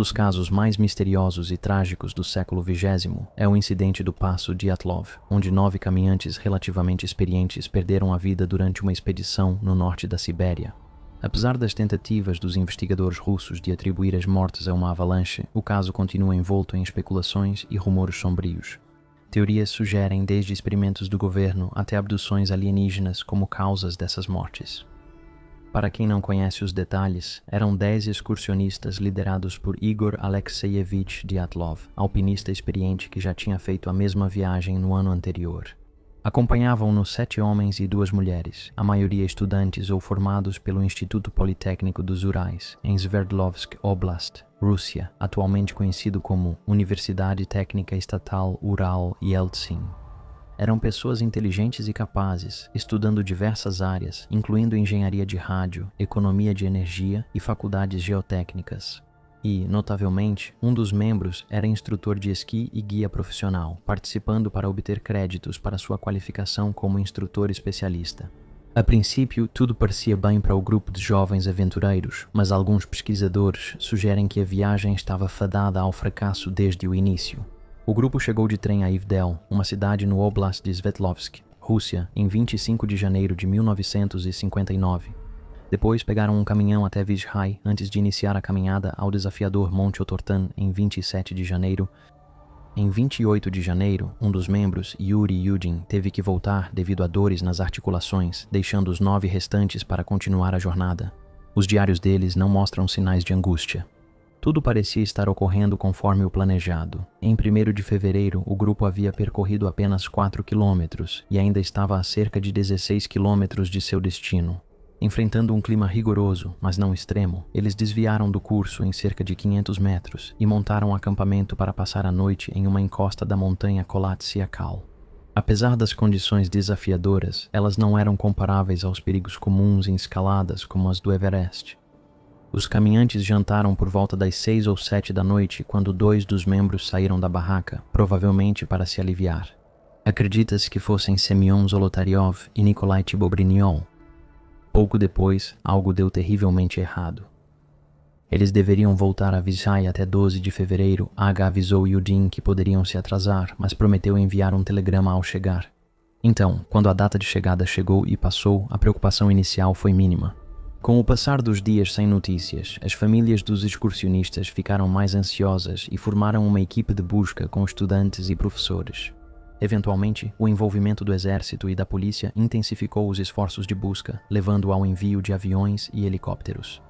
dos casos mais misteriosos e trágicos do século XX é o incidente do Passo Dyatlov, onde 9 caminhantes relativamente experientes perderam a vida durante uma expedição no norte da Sibéria. Apesar das tentativas dos investigadores russos de atribuir as mortes a uma avalanche, o caso continua envolto em especulações e rumores sombrios. Teorias sugerem desde experimentos do governo até abduções alienígenas como causas dessas mortes. Para quem não conhece os detalhes, eram 10 excursionistas liderados por Igor Alexeyevich Dyatlov, alpinista experiente que já tinha feito a mesma viagem no ano anterior. Acompanhavam-no 7 homens e 2 mulheres, a maioria estudantes ou formados pelo Instituto Politécnico dos Urais, em Sverdlovsk Oblast, Rússia, atualmente conhecido como Universidade Técnica Estatal Ural-Yeltsin. Eram pessoas inteligentes e capazes, estudando diversas áreas, incluindo engenharia de rádio, economia de energia e faculdades geotécnicas. E, notavelmente, um dos membros era instrutor de esqui e guia profissional, participando para obter créditos para sua qualificação como instrutor especialista. A princípio, tudo parecia bem para o grupo de jovens aventureiros, mas alguns pesquisadores sugerem que a viagem estava fadada ao fracasso desde o início. O grupo chegou de trem a Ivdel, uma cidade no Oblast de Sverdlovsk, Rússia, em 25 de janeiro de 1959. Depois pegaram um caminhão até Vizhai antes de iniciar a caminhada ao desafiador Monte Otortan em 27 de janeiro. Em 28 de janeiro, um dos membros, Yuri Yudin, teve que voltar devido a dores nas articulações, deixando os 9 restantes para continuar a jornada. Os diários deles não mostram sinais de angústia. Tudo parecia estar ocorrendo conforme o planejado. Em 1º de fevereiro, o grupo havia percorrido apenas 4 quilômetros e ainda estava a cerca de 16 quilômetros de seu destino. Enfrentando um clima rigoroso, mas não extremo, eles desviaram do curso em cerca de 500 metros e montaram um acampamento para passar a noite em uma encosta da montanha Kholat-Syakhl. Apesar das condições desafiadoras, elas não eram comparáveis aos perigos comuns em escaladas como as do Everest. Os caminhantes jantaram por volta das 6 ou 7 da noite quando 2 dos membros saíram da barraca, provavelmente para se aliviar. Acredita-se que fossem Semyon Zolotaryov e Nikolai Tibobriniol. Pouco depois, algo deu terrivelmente errado. Eles deveriam voltar a Vizhai até 12 de fevereiro. Aga avisou Yudin que poderiam se atrasar, mas prometeu enviar um telegrama ao chegar. Então, quando a data de chegada chegou e passou, a preocupação inicial foi mínima. Com o passar dos dias sem notícias, as famílias dos excursionistas ficaram mais ansiosas e formaram uma equipe de busca com estudantes e professores. Eventualmente, o envolvimento do exército e da polícia intensificou os esforços de busca, levando ao envio de aviões e helicópteros.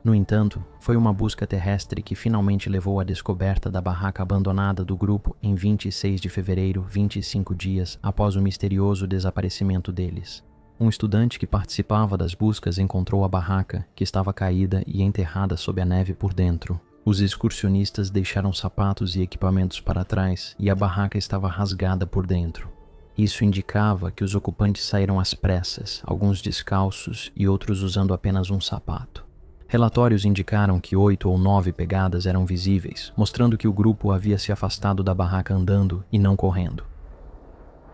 No entanto, foi uma busca terrestre que finalmente levou à descoberta da barraca abandonada do grupo em 26 de fevereiro, 25 dias após o misterioso desaparecimento deles. Um estudante que participava das buscas encontrou a barraca, que estava caída e enterrada sob a neve por dentro. Os excursionistas deixaram sapatos e equipamentos para trás e a barraca estava rasgada por dentro. Isso indicava que os ocupantes saíram às pressas, alguns descalços e outros usando apenas um sapato. Relatórios indicaram que 8 ou 9 pegadas eram visíveis, mostrando que o grupo havia se afastado da barraca andando e não correndo.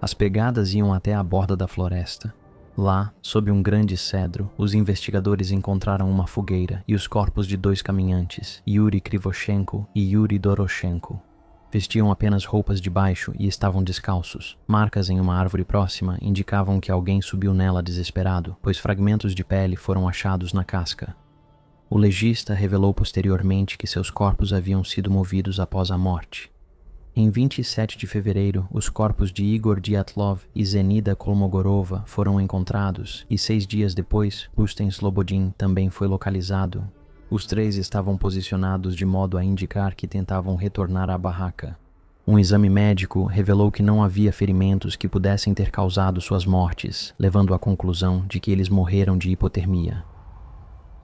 As pegadas iam até a borda da floresta. Lá, sob um grande cedro, os investigadores encontraram uma fogueira e os corpos de 2 caminhantes, Yuri Krivoshenko e Yuri Doroshenko. Vestiam apenas roupas de baixo e estavam descalços. Marcas em uma árvore próxima indicavam que alguém subiu nela desesperado, pois fragmentos de pele foram achados na casca. O legista revelou posteriormente que seus corpos haviam sido movidos após a morte. Em 27 de fevereiro, os corpos de Igor Dyatlov e Zenida Kolmogorova foram encontrados e 6 dias depois, Rustem Slobodin também foi localizado. Os 3 estavam posicionados de modo a indicar que tentavam retornar à barraca. Um exame médico revelou que não havia ferimentos que pudessem ter causado suas mortes, levando à conclusão de que eles morreram de hipotermia.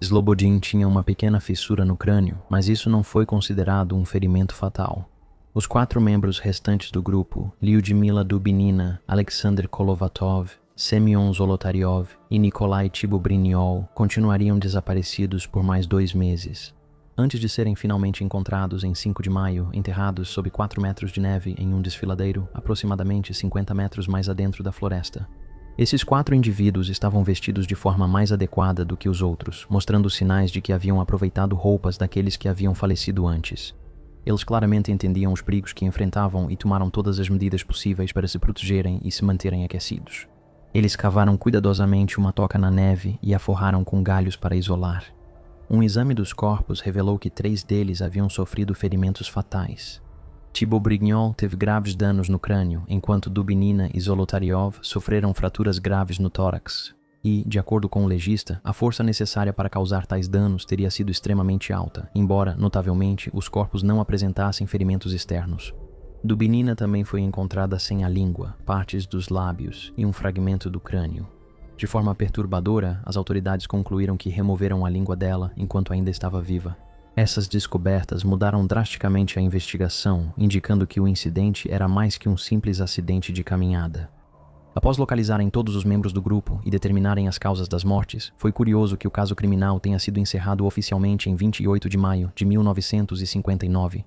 Slobodin tinha uma pequena fissura no crânio, mas isso não foi considerado um ferimento fatal. Os 4 membros restantes do grupo, Lyudmila Dubinina, Alexander Kolovatov, Semyon Zolotaryov e Nikolai Tibobriniol, continuariam desaparecidos por mais 2 meses. Antes de serem finalmente encontrados em 5 de maio, enterrados sob 4 metros de neve em um desfiladeiro, aproximadamente 50 metros mais adentro da floresta. Esses 4 indivíduos estavam vestidos de forma mais adequada do que os outros, mostrando sinais de que haviam aproveitado roupas daqueles que haviam falecido antes. Eles claramente entendiam os perigos que enfrentavam e tomaram todas as medidas possíveis para se protegerem e se manterem aquecidos. Eles cavaram cuidadosamente uma toca na neve e a forraram com galhos para isolar. Um exame dos corpos revelou que 3 deles haviam sofrido ferimentos fatais. Thibaut Brignol teve graves danos no crânio, enquanto Dubinina e Zolotaryov sofreram fraturas graves no tórax. E, de acordo com o legista, a força necessária para causar tais danos teria sido extremamente alta, embora, notavelmente, os corpos não apresentassem ferimentos externos. Dubinina também foi encontrada sem a língua, partes dos lábios e um fragmento do crânio. De forma perturbadora, as autoridades concluíram que removeram a língua dela enquanto ainda estava viva. Essas descobertas mudaram drasticamente a investigação, indicando que o incidente era mais que um simples acidente de caminhada. Após localizarem todos os membros do grupo e determinarem as causas das mortes, foi curioso que o caso criminal tenha sido encerrado oficialmente em 28 de maio de 1959.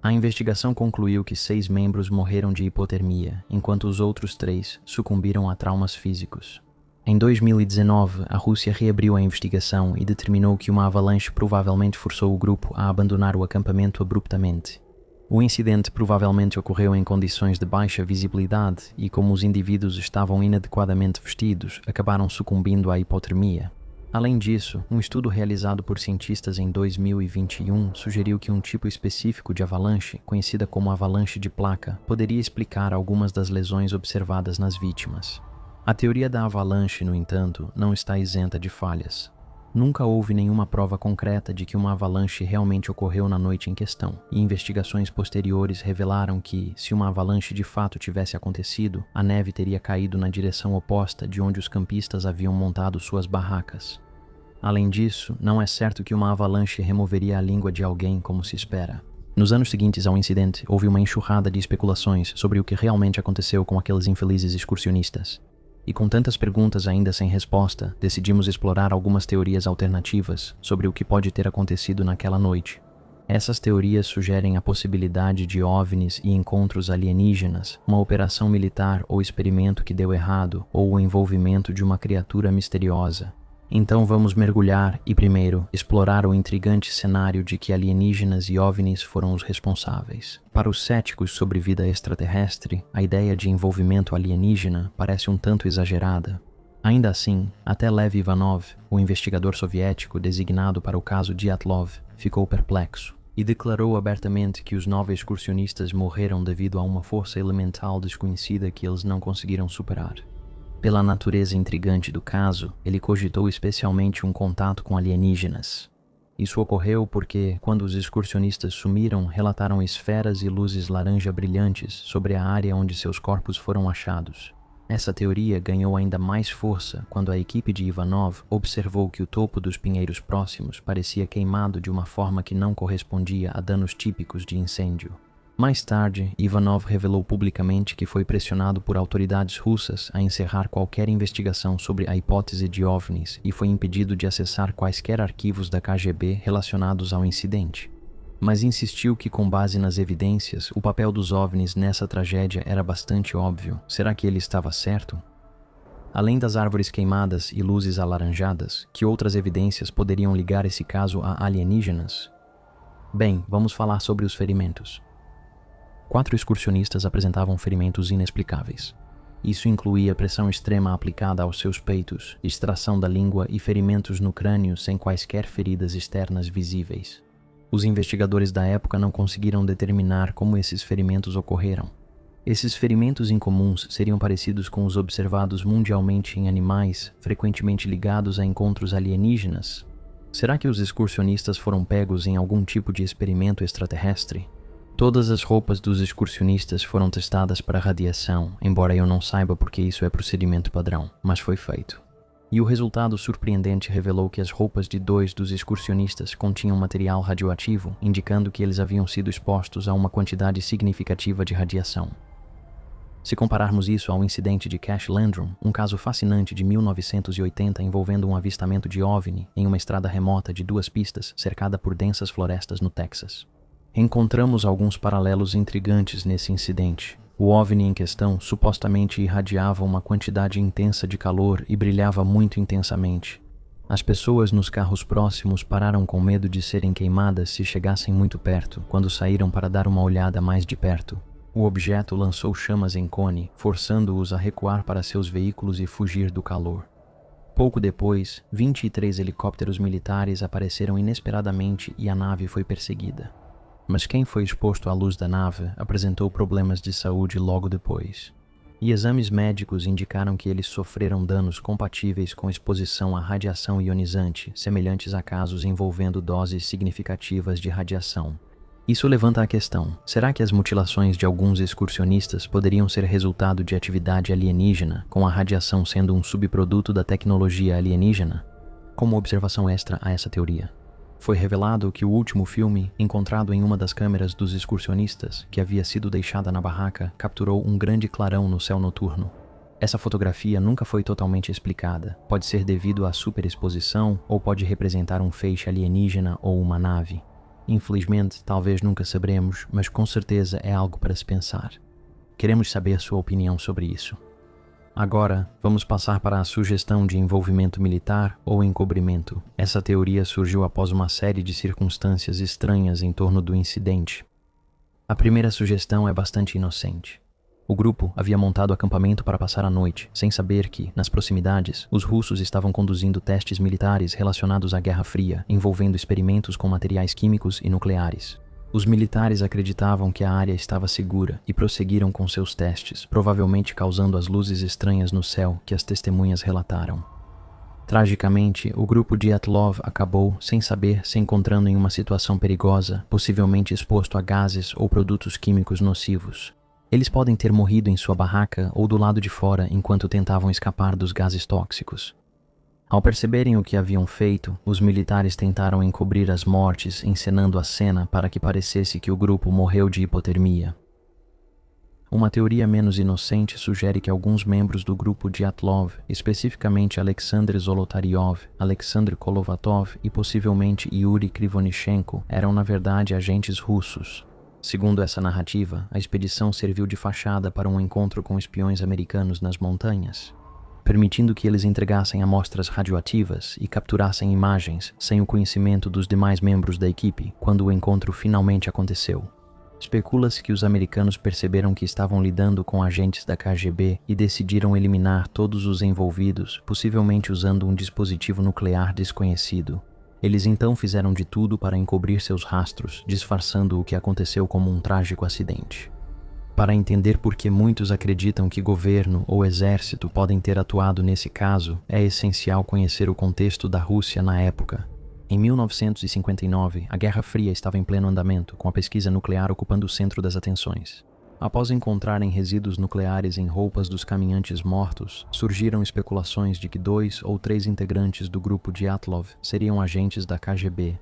A investigação concluiu que 6 membros morreram de hipotermia, enquanto os outros 3 sucumbiram a traumas físicos. Em 2019, a Rússia reabriu a investigação e determinou que uma avalanche provavelmente forçou o grupo a abandonar o acampamento abruptamente. O incidente provavelmente ocorreu em condições de baixa visibilidade e, como os indivíduos estavam inadequadamente vestidos, acabaram sucumbindo à hipotermia. Além disso, um estudo realizado por cientistas em 2021 sugeriu que um tipo específico de avalanche, conhecida como avalanche de placa, poderia explicar algumas das lesões observadas nas vítimas. A teoria da avalanche, no entanto, não está isenta de falhas. Nunca houve nenhuma prova concreta de que uma avalanche realmente ocorreu na noite em questão, e investigações posteriores revelaram que, se uma avalanche de fato tivesse acontecido, a neve teria caído na direção oposta de onde os campistas haviam montado suas barracas. Além disso, não é certo que uma avalanche removeria a língua de alguém como se espera. Nos anos seguintes ao incidente, houve uma enxurrada de especulações sobre o que realmente aconteceu com aqueles infelizes excursionistas. E com tantas perguntas ainda sem resposta, decidimos explorar algumas teorias alternativas sobre o que pode ter acontecido naquela noite. Essas teorias sugerem a possibilidade de OVNIs e encontros alienígenas, uma operação militar ou experimento que deu errado, ou o envolvimento de uma criatura misteriosa. Então vamos mergulhar e, primeiro, explorar o intrigante cenário de que alienígenas e OVNIs foram os responsáveis. Para os céticos sobre vida extraterrestre, a ideia de envolvimento alienígena parece um tanto exagerada. Ainda assim, até Lev Ivanov, o investigador soviético designado para o caso Dyatlov, ficou perplexo e declarou abertamente que os 9 excursionistas morreram devido a uma força elemental desconhecida que eles não conseguiram superar. Pela natureza intrigante do caso, ele cogitou especialmente um contato com alienígenas. Isso ocorreu porque, quando os excursionistas sumiram, relataram esferas e luzes laranja brilhantes sobre a área onde seus corpos foram achados. Essa teoria ganhou ainda mais força quando a equipe de Ivanov observou que o topo dos pinheiros próximos parecia queimado de uma forma que não correspondia a danos típicos de incêndio. Mais tarde, Ivanov revelou publicamente que foi pressionado por autoridades russas a encerrar qualquer investigação sobre a hipótese de OVNIs e foi impedido de acessar quaisquer arquivos da KGB relacionados ao incidente. Mas insistiu que, com base nas evidências, o papel dos OVNIs nessa tragédia era bastante óbvio. Será que ele estava certo? Além das árvores queimadas e luzes alaranjadas, que outras evidências poderiam ligar esse caso a alienígenas? Bem, vamos falar sobre os ferimentos. 4 excursionistas apresentavam ferimentos inexplicáveis. Isso incluía pressão extrema aplicada aos seus peitos, extração da língua e ferimentos no crânio sem quaisquer feridas externas visíveis. Os investigadores da época não conseguiram determinar como esses ferimentos ocorreram. Esses ferimentos incomuns seriam parecidos com os observados mundialmente em animais, frequentemente ligados a encontros alienígenas? Será que os excursionistas foram pegos em algum tipo de experimento extraterrestre? Todas as roupas dos excursionistas foram testadas para radiação, embora eu não saiba porque isso é procedimento padrão, mas foi feito. E o resultado surpreendente revelou que as roupas de 2 dos excursionistas continham material radioativo, indicando que eles haviam sido expostos a uma quantidade significativa de radiação. Se compararmos isso ao incidente de Cash Landrum, um caso fascinante de 1980 envolvendo um avistamento de OVNI em uma estrada remota de 2 pistas cercada por densas florestas no Texas. Encontramos alguns paralelos intrigantes nesse incidente. O OVNI em questão supostamente irradiava uma quantidade intensa de calor e brilhava muito intensamente. As pessoas nos carros próximos pararam com medo de serem queimadas se chegassem muito perto, quando saíram para dar uma olhada mais de perto. O objeto lançou chamas em cone, forçando-os a recuar para seus veículos e fugir do calor. Pouco depois, 23 helicópteros militares apareceram inesperadamente e a nave foi perseguida. Mas quem foi exposto à luz da nave apresentou problemas de saúde logo depois. E exames médicos indicaram que eles sofreram danos compatíveis com exposição à radiação ionizante, semelhantes a casos envolvendo doses significativas de radiação. Isso levanta a questão: será que as mutilações de alguns excursionistas poderiam ser resultado de atividade alienígena, com a radiação sendo um subproduto da tecnologia alienígena? Como observação extra a essa teoria, foi revelado que o último filme, encontrado em uma das câmeras dos excursionistas, que havia sido deixada na barraca, capturou um grande clarão no céu noturno. Essa fotografia nunca foi totalmente explicada. Pode ser devido à superexposição ou pode representar um feixe alienígena ou uma nave. Infelizmente, talvez nunca saberemos, mas com certeza é algo para se pensar. Queremos saber sua opinião sobre isso. Agora, vamos passar para a sugestão de envolvimento militar ou encobrimento. Essa teoria surgiu após uma série de circunstâncias estranhas em torno do incidente. A primeira sugestão é bastante inocente. O grupo havia montado acampamento para passar a noite, sem saber que, nas proximidades, os russos estavam conduzindo testes militares relacionados à Guerra Fria, envolvendo experimentos com materiais químicos e nucleares. Os militares acreditavam que a área estava segura e prosseguiram com seus testes, provavelmente causando as luzes estranhas no céu que as testemunhas relataram. Tragicamente, o grupo de Dyatlov acabou, sem saber, se encontrando em uma situação perigosa, possivelmente exposto a gases ou produtos químicos nocivos. Eles podem ter morrido em sua barraca ou do lado de fora enquanto tentavam escapar dos gases tóxicos. Ao perceberem o que haviam feito, os militares tentaram encobrir as mortes, encenando a cena para que parecesse que o grupo morreu de hipotermia. Uma teoria menos inocente sugere que alguns membros do grupo Dyatlov, especificamente Alexander Zolotaryov, Alexander Kolovatov e possivelmente Yuri Krivonichenko, eram na verdade agentes russos. Segundo essa narrativa, a expedição serviu de fachada para um encontro com espiões americanos nas montanhas, permitindo que eles entregassem amostras radioativas e capturassem imagens sem o conhecimento dos demais membros da equipe quando o encontro finalmente aconteceu. Especula-se que os americanos perceberam que estavam lidando com agentes da KGB e decidiram eliminar todos os envolvidos, possivelmente usando um dispositivo nuclear desconhecido. Eles então fizeram de tudo para encobrir seus rastros, disfarçando o que aconteceu como um trágico acidente. Para entender por que muitos acreditam que governo ou exército podem ter atuado nesse caso, é essencial conhecer o contexto da Rússia na época. Em 1959, a Guerra Fria estava em pleno andamento, com a pesquisa nuclear ocupando o centro das atenções. Após encontrarem resíduos nucleares em roupas dos caminhantes mortos, surgiram especulações de que 2 ou 3 integrantes do grupo Dyatlov seriam agentes da KGB.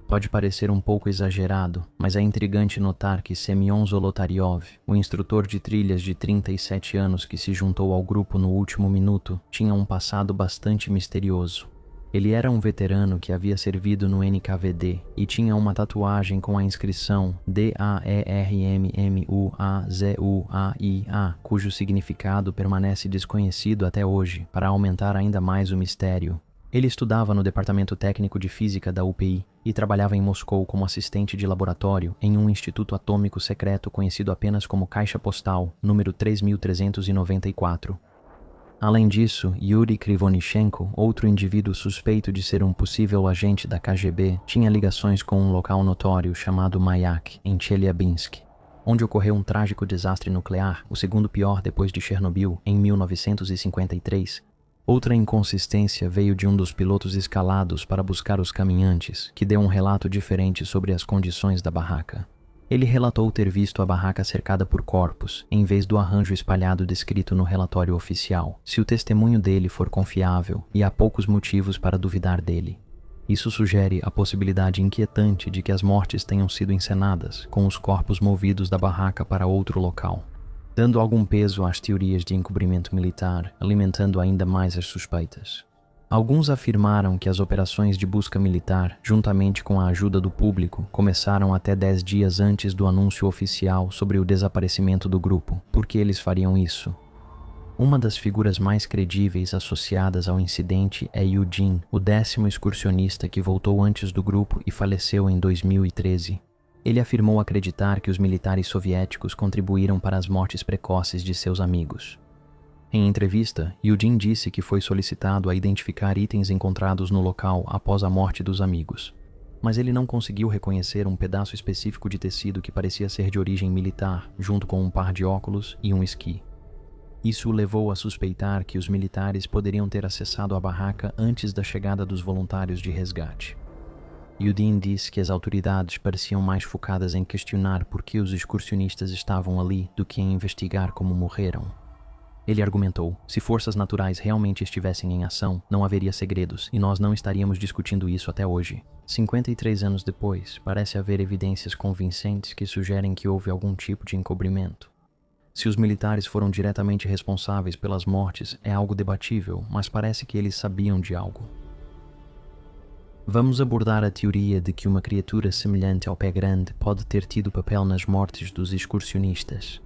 Pode parecer um pouco exagerado, mas é intrigante notar que Semyon Zolotaryov, o instrutor de trilhas de 37 anos que se juntou ao grupo no último minuto, tinha um passado bastante misterioso. Ele era um veterano que havia servido no NKVD e tinha uma tatuagem com a inscrição DAERMMUAZUAIA, cujo significado permanece desconhecido até hoje, para aumentar ainda mais o mistério. Ele estudava no Departamento Técnico de Física da UPI e trabalhava em Moscou como assistente de laboratório em um instituto atômico secreto conhecido apenas como Caixa Postal, número 3394. Além disso, Yuri Krivonichenko, outro indivíduo suspeito de ser um possível agente da KGB, tinha ligações com um local notório chamado Mayak, em Chelyabinsk, onde ocorreu um trágico desastre nuclear, o segundo pior depois de Chernobyl, em 1953. Outra inconsistência veio de um dos pilotos escalados para buscar os caminhantes, que deu um relato diferente sobre as condições da barraca. Ele relatou ter visto a barraca cercada por corpos, em vez do arranjo espalhado descrito no relatório oficial, se o testemunho dele for confiável, e há poucos motivos para duvidar dele. Isso sugere a possibilidade inquietante de que as mortes tenham sido encenadas, com os corpos movidos da barraca para outro local, dando algum peso às teorias de encobrimento militar, alimentando ainda mais as suspeitas. Alguns afirmaram que as operações de busca militar, juntamente com a ajuda do público, começaram até 10 dias antes do anúncio oficial sobre o desaparecimento do grupo. Por que eles fariam isso? Uma das figuras mais credíveis associadas ao incidente é Eugene, o 10º excursionista que voltou antes do grupo e faleceu em 2013. Ele afirmou acreditar que os militares soviéticos contribuíram para as mortes precoces de seus amigos. Em entrevista, Eugene disse que foi solicitado a identificar itens encontrados no local após a morte dos amigos, mas ele não conseguiu reconhecer um pedaço específico de tecido que parecia ser de origem militar, junto com um par de óculos e um esqui. Isso o levou a suspeitar que os militares poderiam ter acessado a barraca antes da chegada dos voluntários de resgate. Eugene disse que as autoridades pareciam mais focadas em questionar por que os excursionistas estavam ali do que em investigar como morreram. Ele argumentou: se forças naturais realmente estivessem em ação, não haveria segredos e nós não estaríamos discutindo isso até hoje. 53 anos depois, parece haver evidências convincentes que sugerem que houve algum tipo de encobrimento. Se os militares foram diretamente responsáveis pelas mortes, é algo debatível, mas parece que eles sabiam de algo. Vamos abordar a teoria de que uma criatura semelhante ao pé grande pode ter tido papel nas mortes dos excursionistas.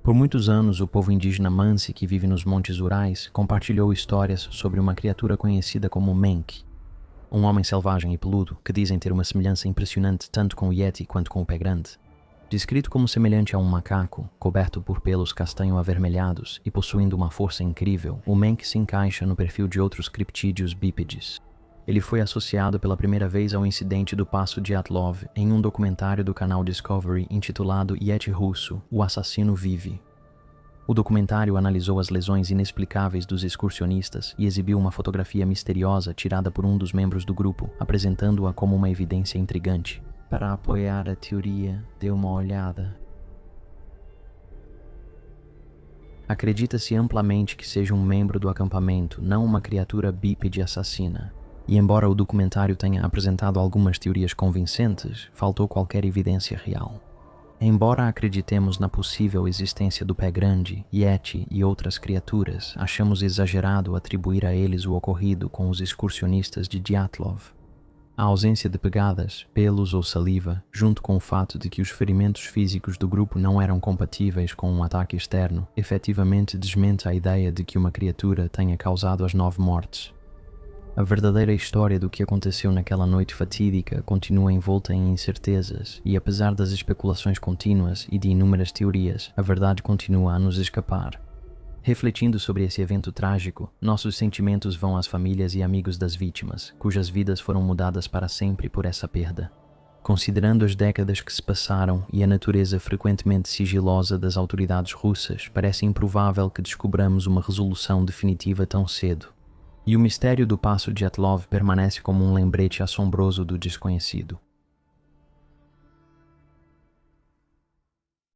Por muitos anos, o povo indígena Mansi, que vive nos Montes Urais, compartilhou histórias sobre uma criatura conhecida como Menk, um homem selvagem e peludo que dizem ter uma semelhança impressionante tanto com o Yeti quanto com o pé grande. Descrito como semelhante a um macaco, coberto por pelos castanho-avermelhados e possuindo uma força incrível, o Menk se encaixa no perfil de outros criptídeos bípedes. Ele foi associado pela primeira vez ao incidente do Passo Dyatlov em um documentário do canal Discovery intitulado Yeti Russo, o assassino vive. O documentário analisou as lesões inexplicáveis dos excursionistas e exibiu uma fotografia misteriosa tirada por um dos membros do grupo, apresentando-a como uma evidência intrigante. Para apoiar a teoria, dê uma olhada. Acredita-se amplamente que seja um membro do acampamento, não uma criatura bípede assassina. E embora o documentário tenha apresentado algumas teorias convincentes, faltou qualquer evidência real. Embora acreditemos na possível existência do pé grande, Yeti e outras criaturas, achamos exagerado atribuir a eles o ocorrido com os excursionistas de Dyatlov. A ausência de pegadas, pelos ou saliva, junto com o fato de que os ferimentos físicos do grupo não eram compatíveis com um ataque externo, efetivamente desmente a ideia de que uma criatura tenha causado as 9 mortes. A verdadeira história do que aconteceu naquela noite fatídica continua envolta em incertezas e, apesar das especulações contínuas e de inúmeras teorias, a verdade continua a nos escapar. Refletindo sobre esse evento trágico, nossos sentimentos vão às famílias e amigos das vítimas, cujas vidas foram mudadas para sempre por essa perda. Considerando as décadas que se passaram e a natureza frequentemente sigilosa das autoridades russas, parece improvável que descobramos uma resolução definitiva tão cedo. E o mistério do Passo Dyatlov permanece como um lembrete assombroso do desconhecido.